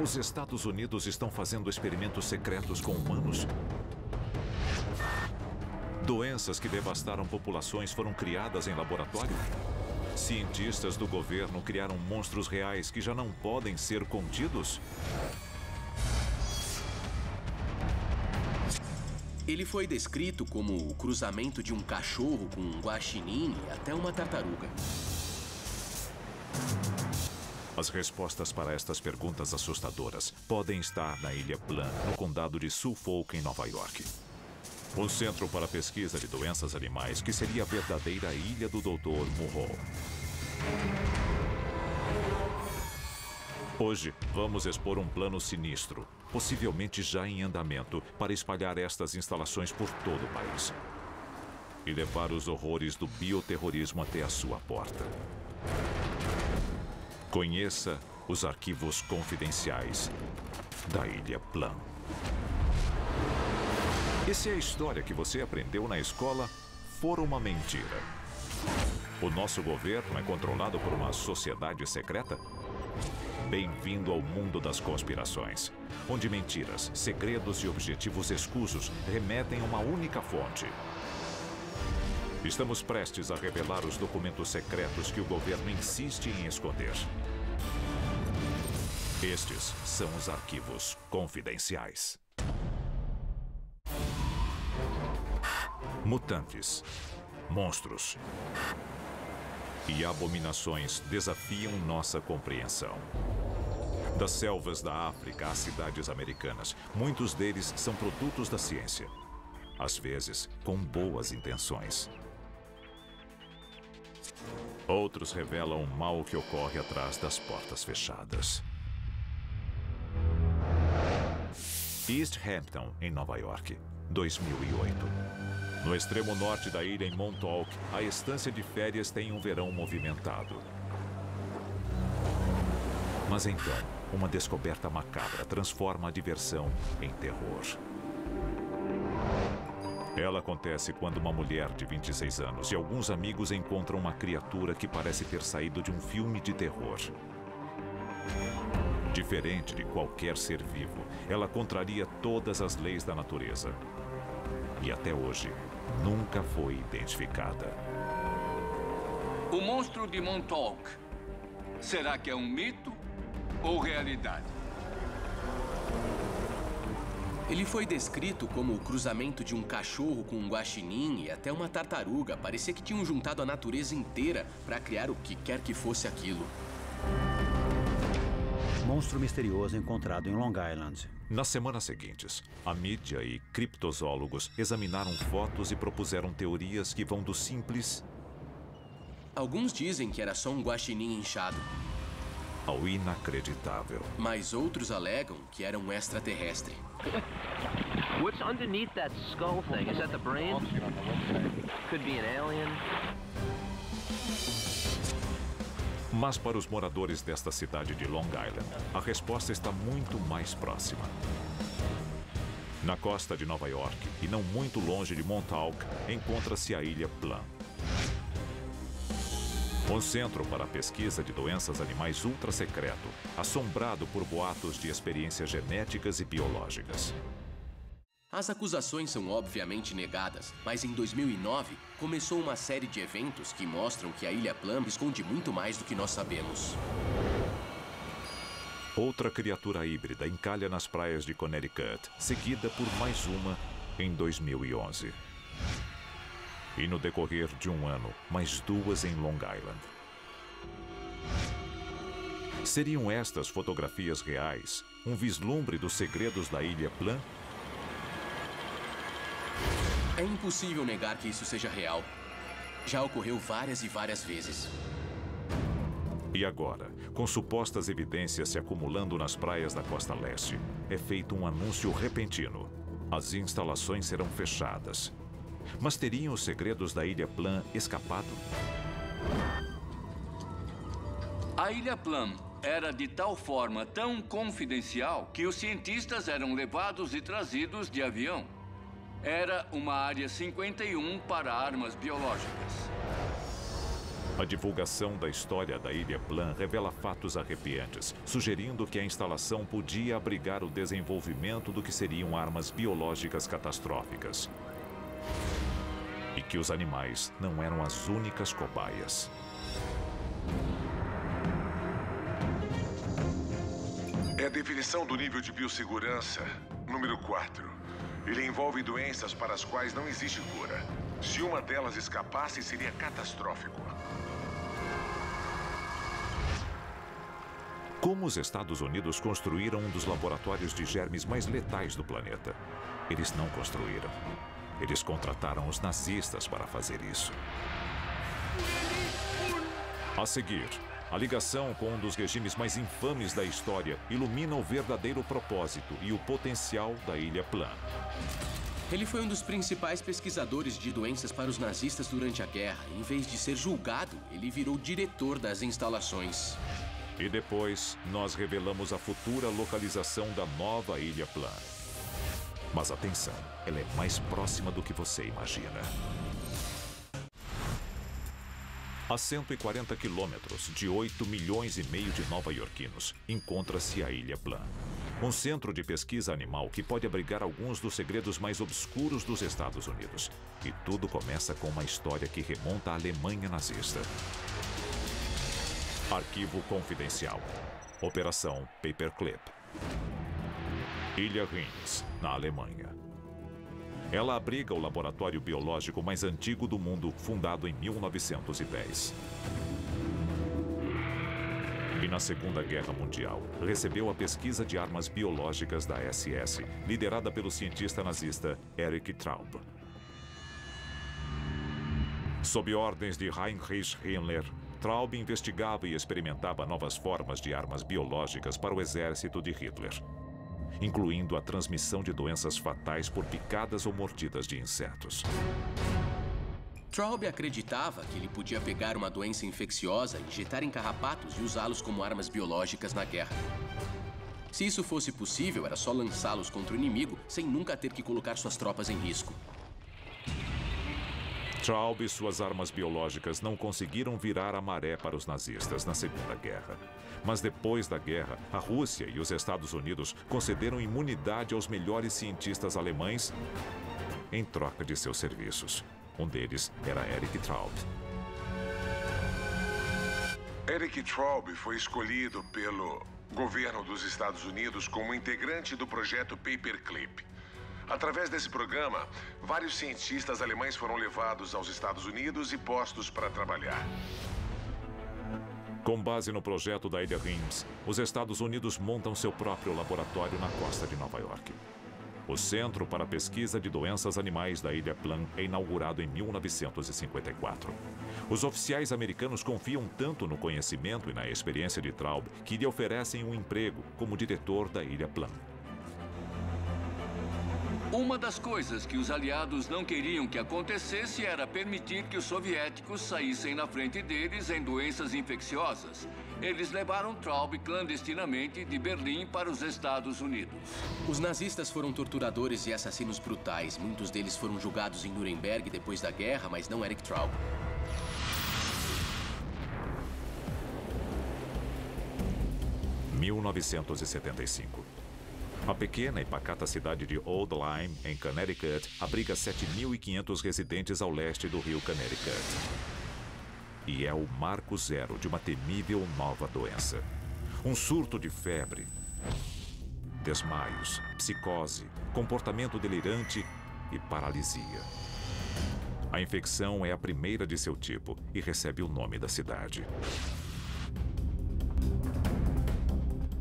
Os Estados Unidos estão fazendo experimentos secretos com humanos? Doenças que devastaram populações foram criadas em laboratório? Cientistas do governo criaram monstros reais que já não podem ser contidos? Ele foi descrito como o cruzamento de um cachorro com um guaxinim e até uma tartaruga. As respostas para estas perguntas assustadoras podem estar na Ilha Plan, no condado de Suffolk, em Nova York. Um centro para pesquisa de doenças animais que seria a verdadeira ilha do Dr. Moreau. Hoje, vamos expor um plano sinistro, possivelmente já em andamento, para espalhar estas instalações por todo o país e levar os horrores do bioterrorismo até a sua porta. Conheça os arquivos confidenciais da Ilha Plan. E se a história que você aprendeu na escola for uma mentira? O nosso governo é controlado por uma sociedade secreta? Bem-vindo ao mundo das conspirações, onde mentiras, segredos e objetivos escusos remetem a uma única fonte. Estamos prestes a revelar os documentos secretos que o governo insiste em esconder. Estes são os arquivos confidenciais. Mutantes, monstros e abominações desafiam nossa compreensão. Das selvas da África às cidades americanas, muitos deles são produtos da ciência, às vezes com boas intenções. Outros revelam o mal que ocorre atrás das portas fechadas. East Hampton, em Nova York, 2008. No extremo norte da ilha, em Montauk, a estância de férias tem um verão movimentado. Mas então, uma descoberta macabra transforma a diversão em terror. Ela acontece quando uma mulher de 26 anos e alguns amigos encontram uma criatura que parece ter saído de um filme de terror. Diferente de qualquer ser vivo, ela contraria todas as leis da natureza. E até hoje, nunca foi identificada. O monstro de Montauk. Será que é um mito ou realidade? Ele foi descrito como o cruzamento de um cachorro com um guaxinim e até uma tartaruga. Parecia que tinham juntado a natureza inteira para criar o que quer que fosse aquilo. Monstro misterioso encontrado em Long Island. Nas semanas seguintes, a mídia e criptozoólogos examinaram fotos e propuseram teorias que vão do simples Alguns dizem que era só um guaxinim inchado, ao inacreditável. mas outros alegam que era um extraterrestre. What's underneath that skull thing? Is that the brain? Could be an alien. Mas para os moradores desta cidade de Long Island, a resposta está muito mais próxima. Na costa de Nova York, e não muito longe de Montauk, encontra-se a Ilha Plan. Um centro para a pesquisa de doenças animais ultra secreto, assombrado por boatos de experiências genéticas e biológicas. As acusações são obviamente negadas, mas em 2009 começou uma série de eventos que mostram que a Ilha Plan esconde muito mais do que nós sabemos. Outra criatura híbrida encalha nas praias de Connecticut, seguida por mais uma em 2011. E no decorrer de um ano, mais duas em Long Island. Seriam estas fotografias reais um vislumbre dos segredos da Ilha Plan? É impossível negar que isso seja real. Já ocorreu várias e várias vezes. E agora, com supostas evidências se acumulando nas praias da costa leste, é feito um anúncio repentino. As instalações serão fechadas. Mas teriam os segredos da Ilha Plan escapado? A Ilha Plan era de tal forma tão confidencial que os cientistas eram levados e trazidos de avião. Era uma área 51 para armas biológicas. A divulgação da história da Ilha Plum revela fatos arrepiantes, sugerindo que a instalação podia abrigar o desenvolvimento do que seriam armas biológicas catastróficas. E que os animais não eram as únicas cobaias. É a definição do nível de biossegurança, número 4. Ele envolve doenças para as quais não existe cura. Se uma delas escapasse, seria catastrófico. Como os Estados Unidos construíram um dos laboratórios de germes mais letais do planeta? Eles não construíram. Eles contrataram os nazistas para fazer isso. A seguir, a ligação com um dos regimes mais infames da história ilumina o verdadeiro propósito e o potencial da Ilha Plum. Ele foi um dos principais pesquisadores de doenças para os nazistas durante a guerra. Em vez de ser julgado, ele virou diretor das instalações. E depois, nós revelamos a futura localização da nova Ilha Plum. Mas atenção, ela é mais próxima do que você imagina. A 140 quilômetros de 8 milhões e meio de nova-iorquinos, encontra-se a Ilha Plum. Um centro de pesquisa animal que pode abrigar alguns dos segredos mais obscuros dos Estados Unidos. E tudo começa com uma história que remonta à Alemanha nazista. Arquivo confidencial. Operação Paperclip. Ilha Reims, na Alemanha. Ela abriga o laboratório biológico mais antigo do mundo, fundado em 1910. E na Segunda Guerra Mundial, recebeu a pesquisa de armas biológicas da SS, liderada pelo cientista nazista Erich Traub. Sob ordens de Heinrich Himmler, Traub investigava e experimentava novas formas de armas biológicas para o exército de Hitler, incluindo a transmissão de doenças fatais por picadas ou mordidas de insetos. Traub acreditava que ele podia pegar uma doença infecciosa, injetar em carrapatos e usá-los como armas biológicas na guerra. Se isso fosse possível, era só lançá-los contra o inimigo, sem nunca ter que colocar suas tropas em risco. Traub e suas armas biológicas não conseguiram virar a maré para os nazistas na Segunda Guerra. Mas depois da guerra, a Rússia e os Estados Unidos concederam imunidade aos melhores cientistas alemães em troca de seus serviços. Um deles era Erich Traub. Erich Traub foi escolhido pelo governo dos Estados Unidos como integrante do projeto Paperclip. Através desse programa, vários cientistas alemães foram levados aos Estados Unidos e postos para trabalhar. Com base no projeto da Ilha Reims, os Estados Unidos montam seu próprio laboratório na costa de Nova York. O Centro para a Pesquisa de Doenças Animais da Ilha Plum é inaugurado em 1954. Os oficiais americanos confiam tanto no conhecimento e na experiência de Traub que lhe oferecem um emprego como diretor da Ilha Plum. Uma das coisas que os aliados não queriam que acontecesse era permitir que os soviéticos saíssem na frente deles em doenças infecciosas. Eles levaram Traub clandestinamente de Berlim para os Estados Unidos. Os nazistas foram torturadores e assassinos brutais. Muitos deles foram julgados em Nuremberg depois da guerra, mas não Erich Traub. Em 1975. A pequena e pacata cidade de Old Lyme, em Connecticut, abriga 7.500 residentes ao leste do rio Connecticut. E é o marco zero de uma temível nova doença. Um surto de febre, desmaios, psicose, comportamento delirante e paralisia. A infecção é a primeira de seu tipo e recebe o nome da cidade.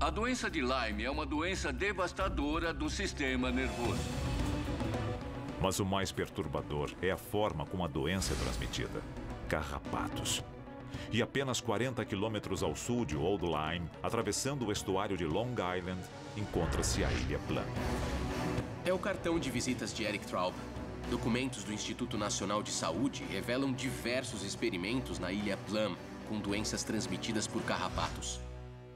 A doença de Lyme é uma doença devastadora do sistema nervoso. Mas o mais perturbador é a forma como a doença é transmitida. Carrapatos. E apenas 40 quilômetros ao sul de Old Lyme, atravessando o estuário de Long Island, encontra-se a Ilha Plum. É o cartão de visitas de Erich Traub. Documentos do Instituto Nacional de Saúde revelam diversos experimentos na Ilha Plum com doenças transmitidas por carrapatos.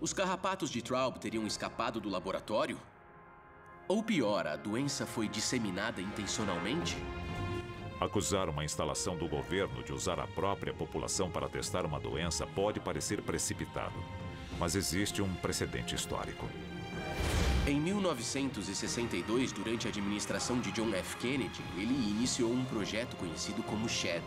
Os carrapatos de Traub teriam escapado do laboratório? Ou pior, a doença foi disseminada intencionalmente? Acusar uma instalação do governo de usar a própria população para testar uma doença pode parecer precipitado, mas existe um precedente histórico. Em 1962, durante a administração de John F. Kennedy, ele iniciou um projeto conhecido como SHAD.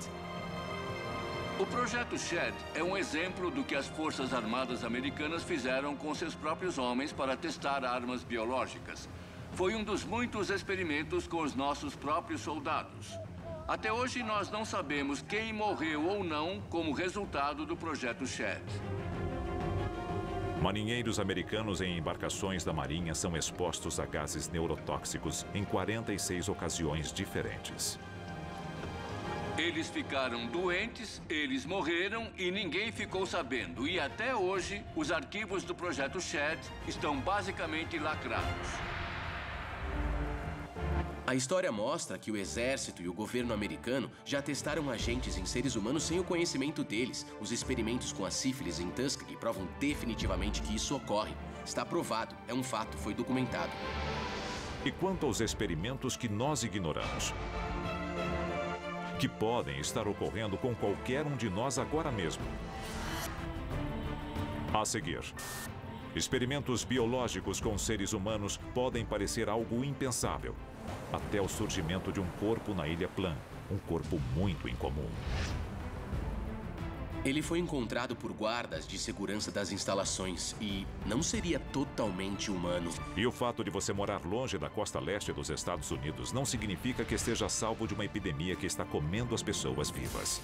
O projeto SHAD é um exemplo do que as Forças Armadas Americanas fizeram com seus próprios homens para testar armas biológicas. Foi um dos muitos experimentos com os nossos próprios soldados. Até hoje, nós não sabemos quem morreu ou não como resultado do projeto SHAD. Marinheiros americanos em embarcações da Marinha são expostos a gases neurotóxicos em 46 ocasiões diferentes. Eles ficaram doentes, eles morreram e ninguém ficou sabendo. E até hoje, os arquivos do projeto SHAD estão basicamente lacrados. A história mostra que o exército e o governo americano já testaram agentes em seres humanos sem o conhecimento deles. Os experimentos com a sífilis em Tuskegee provam definitivamente que isso ocorre. Está provado, é um fato, foi documentado. E quanto aos experimentos que nós ignoramos? Que podem estar ocorrendo com qualquer um de nós agora mesmo. A seguir, experimentos biológicos com seres humanos podem parecer algo impensável, até o surgimento de um corpo na Ilha Plum, um corpo muito incomum. Ele foi encontrado por guardas de segurança das instalações e não seria totalmente humano. E o fato de você morar longe da costa leste dos Estados Unidos não significa que esteja salvo de uma epidemia que está comendo as pessoas vivas.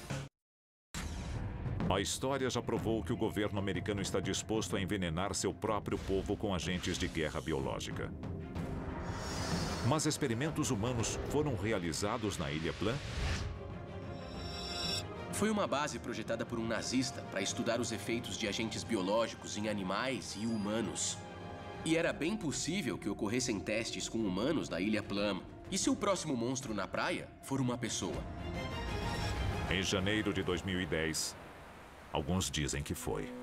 A história já provou que o governo americano está disposto a envenenar seu próprio povo com agentes de guerra biológica. Mas experimentos humanos foram realizados na Ilha Plum? Foi uma base projetada por um nazista para estudar os efeitos de agentes biológicos em animais e humanos. E era bem possível que ocorressem testes com humanos na Ilha Plum. E se o próximo monstro na praia for uma pessoa? Em janeiro de 2010, alguns dizem que foi.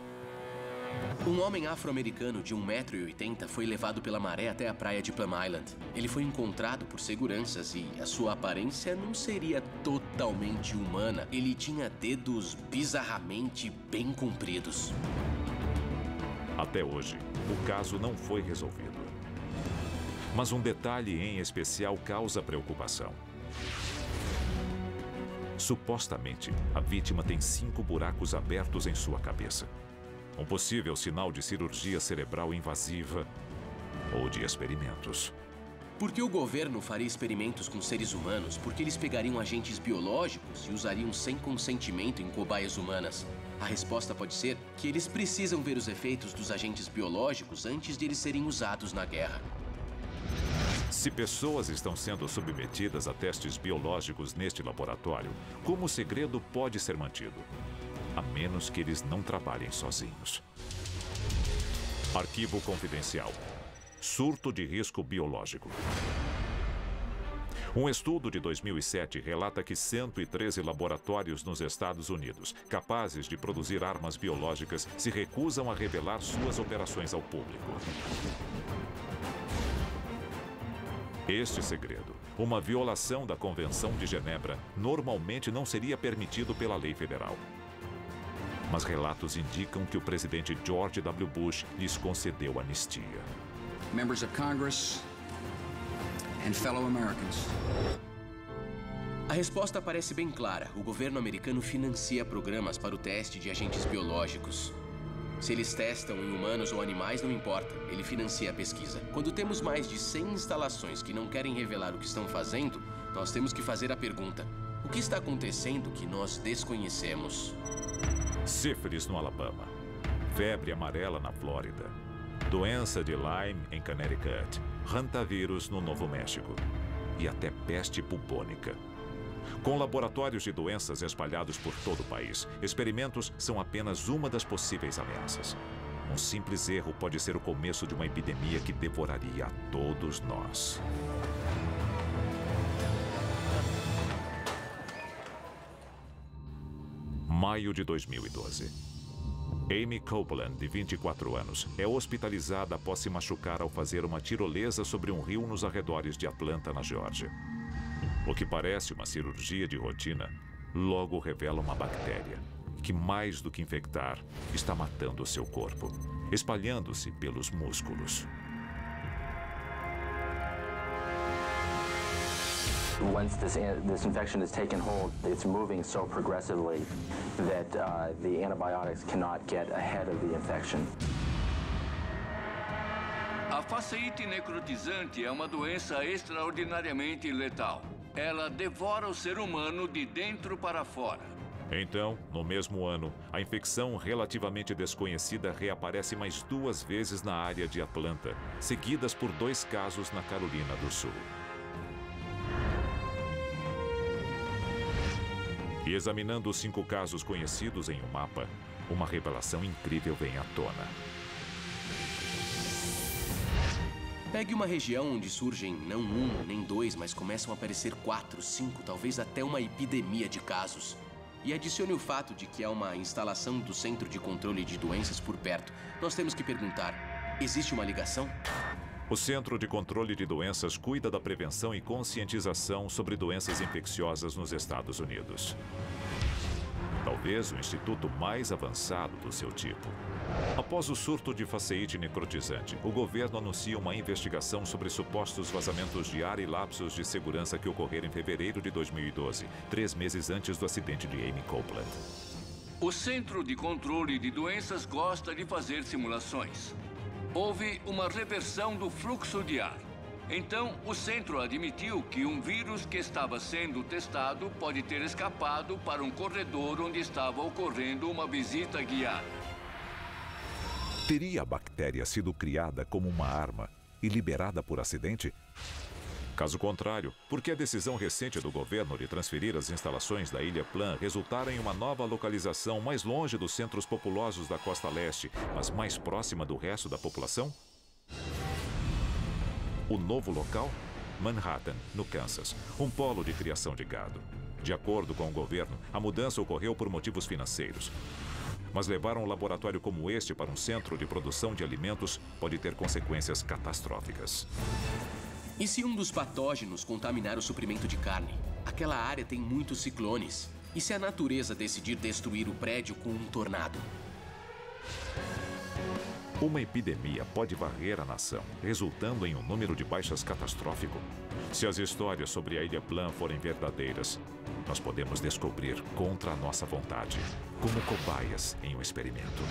Um homem afro-americano de 1,80 m foi levado pela maré até a praia de Plum Island. Ele foi encontrado por seguranças e a sua aparência não seria totalmente humana. Ele tinha dedos bizarramente bem compridos. Até hoje, o caso não foi resolvido. Mas um detalhe em especial causa preocupação. Supostamente, a vítima tem 5 buracos abertos em sua cabeça. Um possível sinal de cirurgia cerebral invasiva ou de experimentos. Por que o governo faria experimentos com seres humanos? Porque eles pegariam agentes biológicos e usariam sem consentimento em cobaias humanas. A resposta pode ser que eles precisam ver os efeitos dos agentes biológicos antes de eles serem usados na guerra. Se pessoas estão sendo submetidas a testes biológicos neste laboratório, como o segredo pode ser mantido? A menos que eles não trabalhem sozinhos. Arquivo confidencial. Surto de risco biológico. Um estudo de 2007 relata que 113 laboratórios nos Estados Unidos, capazes de produzir armas biológicas, se recusam a revelar suas operações ao público. Este segredo, uma violação da Convenção de Genebra, normalmente não seria permitido pela lei federal. Mas relatos indicam que o presidente George W. Bush lhes concedeu anistia. Members of Congress and fellow Americans. A resposta parece bem clara. O governo americano financia programas para o teste de agentes biológicos. Se eles testam em humanos ou animais, não importa. Ele financia a pesquisa. Quando temos mais de 100 instalações que não querem revelar o que estão fazendo, nós temos que fazer a pergunta: o que está acontecendo que nós desconhecemos? Sífilis no Alabama, febre amarela na Flórida, doença de Lyme em Connecticut, hantavírus no Novo México e até peste bubônica. Com laboratórios de doenças espalhados por todo o país, experimentos são apenas uma das possíveis ameaças. Um simples erro pode ser o começo de uma epidemia que devoraria a todos nós. Maio de 2012. Amy Copeland, de 24 anos, é hospitalizada após se machucar ao fazer uma tirolesa sobre um rio nos arredores de Atlanta, na Geórgia. O que parece uma cirurgia de rotina, logo revela uma bactéria que, mais do que infectar, está matando o seu corpo, espalhando-se pelos músculos. Once this infection has taken hold, it's moving so progressively that the antibiotics cannot get ahead of the infection. A faceite necrotizante é uma doença extraordinariamente letal. Ela devora o ser humano de dentro para fora. Então, no mesmo ano, a infecção relativamente desconhecida reaparece mais 2 vezes na área de Atlanta, seguidas por 2 casos na Carolina do Sul. E examinando os 5 casos conhecidos em um mapa, uma revelação incrível vem à tona. Pegue uma região onde surgem não 1, nem 2, mas começam a aparecer 4, 5, talvez até uma epidemia de casos. E adicione o fato de que há uma instalação do Centro de Controle de Doenças por perto. Nós temos que perguntar, existe uma ligação? O Centro de Controle de Doenças cuida da prevenção e conscientização sobre doenças infecciosas nos Estados Unidos. Talvez o instituto mais avançado do seu tipo. Após o surto de faceite necrotizante, o governo anuncia uma investigação sobre supostos vazamentos de ar e lapsos de segurança que ocorreram em fevereiro de 2012, 3 meses antes do acidente de Amy Copeland. O Centro de Controle de Doenças gosta de fazer simulações. Houve uma reversão do fluxo de ar. Então, o centro admitiu que um vírus que estava sendo testado pode ter escapado para um corredor onde estava ocorrendo uma visita guiada. Teria a bactéria sido criada como uma arma e liberada por acidente? Caso contrário, por que a decisão recente do governo de transferir as instalações da Ilha Plum resultara em uma nova localização mais longe dos centros populosos da costa leste, mas mais próxima do resto da população? O novo local? Manhattan, no Kansas, um polo de criação de gado. De acordo com o governo, a mudança ocorreu por motivos financeiros. Mas levar um laboratório como este para um centro de produção de alimentos pode ter consequências catastróficas. E se um dos patógenos contaminar o suprimento de carne? Aquela área tem muitos ciclones. E se a natureza decidir destruir o prédio com um tornado? Uma epidemia pode varrer a nação, resultando em um número de baixas catastrófico. Se as histórias sobre a Ilha Plum forem verdadeiras, nós podemos descobrir contra a nossa vontade, como cobaias em um experimento.